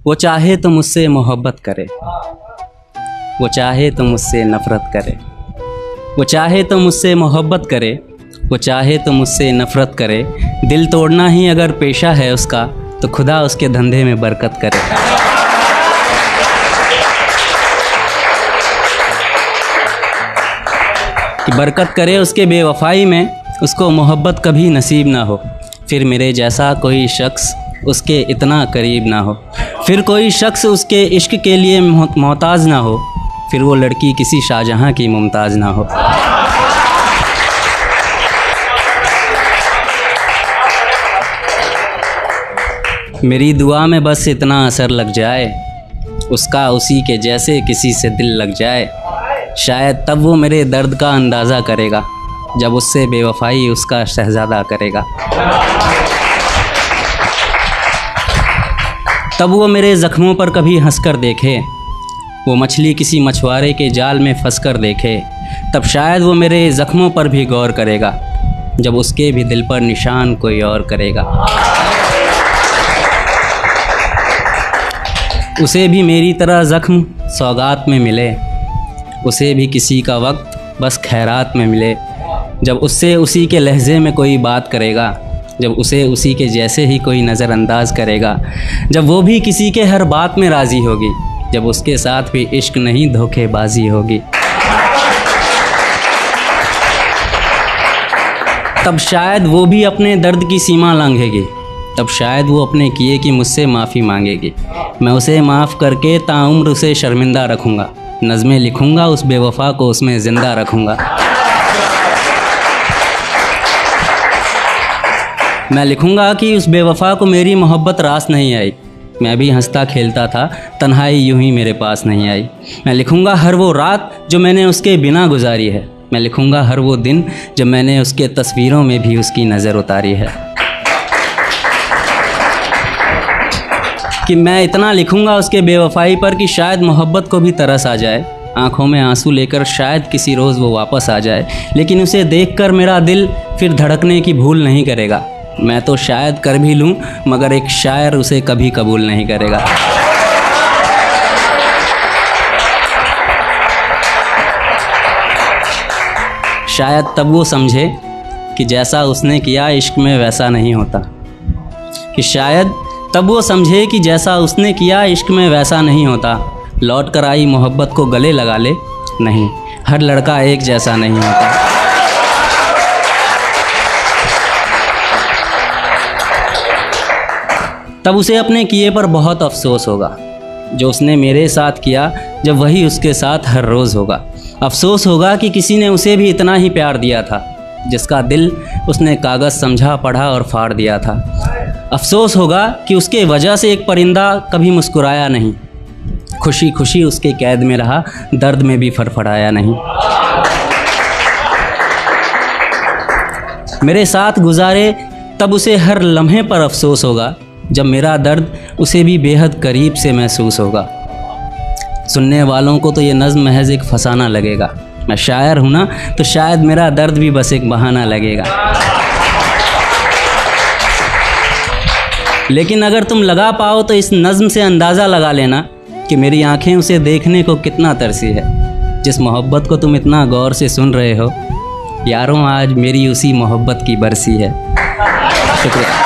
वो चाहे तो मुझसे मोहब्बत करे, वो चाहे तो मुझसे नफ़रत करे, वो चाहे तो मुझसे मोहब्बत करे, वो चाहे तो मुझसे नफ़रत करे। दिल तोड़ना ही अगर पेशा है उसका तो खुदा उसके धंधे में बरकत करे। कि बरकत करे उसके बेवफाई में, उसको मोहब्बत कभी नसीब ना हो। फिर मेरे जैसा कोई शख्स उसके इतना करीब ना हो, फिर कोई शख्स उसके इश्क के लिए मोहताज ना हो, फिर वो लड़की किसी शाहजहां की मुमताज़ ना हो। मेरी दुआ में बस इतना असर लग जाए, उसका उसी के जैसे किसी से दिल लग जाए। शायद तब वो मेरे दर्द का अंदाज़ा करेगा, जब उससे बेवफाई उसका शहज़ादा करेगा। तब वो मेरे ज़ख्मों पर कभी हंस कर देखे, वो मछली किसी मछुआरे के जाल में फंस कर देखे। तब शायद वो मेरे ज़ख्मों पर भी गौर करेगा, जब उसके भी दिल पर निशान कोई और करेगा। उसे भी मेरी तरह ज़ख्म सौगात में मिले, उसे भी किसी का वक्त बस खैरात में मिले। जब उससे उसी के लहजे में कोई बात करेगा, जब उसे उसी के जैसे ही कोई नज़रअंदाज करेगा, जब वो भी किसी के हर बात में राज़ी होगी, जब उसके साथ भी इश्क नहीं धोखेबाजी होगी। तब शायद वो भी अपने दर्द की सीमा लांघेगी, तब शायद वो अपने किए की मुझसे माफ़ी मांगेगी। मैं उसे माफ़ करके ताउम्र उसे शर्मिंदा रखूँगा, नज़में लिखूँगा उस बेवफ़ा को उसमें ज़िंदा रखूँगा। मैं लिखूँगा कि उस बेवफ़ा को मेरी मोहब्बत रास नहीं आई, मैं भी हंसता खेलता था, तन्हाई यूं ही मेरे पास नहीं आई। मैं लिखूँगा हर वो रात जो मैंने उसके बिना गुजारी है, मैं लिखूँगा हर वो दिन जब मैंने उसके तस्वीरों में भी उसकी नज़र उतारी है। कि मैं इतना लिखूँगा उसके बेवफ़ाई पर कि शायद मोहब्बत को भी तरस आ जाए, आँखों में आंसू लेकर शायद किसी रोज़ वो वापस आ जाए। लेकिन उसे देखकर मेरा दिल फिर धड़कने की भूल नहीं करेगा। मैं तो शायद कर भी लूँ, मगर एक शायर उसे कभी कबूल नहीं करेगा। शायद तब वो समझे कि जैसा उसने किया इश्क में वैसा नहीं होता, कि शायद तब वो समझे कि जैसा उसने किया इश्क में वैसा नहीं होता। लौट कर आई मोहब्बत को गले लगा ले, नहीं, हर लड़का एक जैसा नहीं होता। तब उसे अपने किए पर बहुत अफसोस होगा, जो उसने मेरे साथ किया जब वही उसके साथ हर रोज़ होगा। अफसोस होगा कि किसी ने उसे भी इतना ही प्यार दिया था, जिसका दिल उसने कागज़ समझा, पढ़ा और फाड़ दिया था। अफसोस होगा कि उसके वजह से एक परिंदा कभी मुस्कुराया नहीं, खुशी खुशी उसके कैद में रहा, दर्द में भी फड़फड़ाया नहीं। मेरे साथ गुजारे तब उसे हर लम्हे पर अफसोस होगा, जब मेरा दर्द उसे भी बेहद करीब से महसूस होगा। सुनने वालों को तो ये नज़्म महज एक फसाना लगेगा, मैं शायर हूँ ना, तो शायद मेरा दर्द भी बस एक बहाना लगेगा। लेकिन अगर तुम लगा पाओ तो इस नज़्म से अंदाज़ा लगा लेना कि मेरी आंखें उसे देखने को कितना तरसी है, जिस मोहब्बत को तुम इतना गौर से सुन रहे हो। यारों, आज मेरी उसी मोहब्बत की बरसी है। शुक्रिया।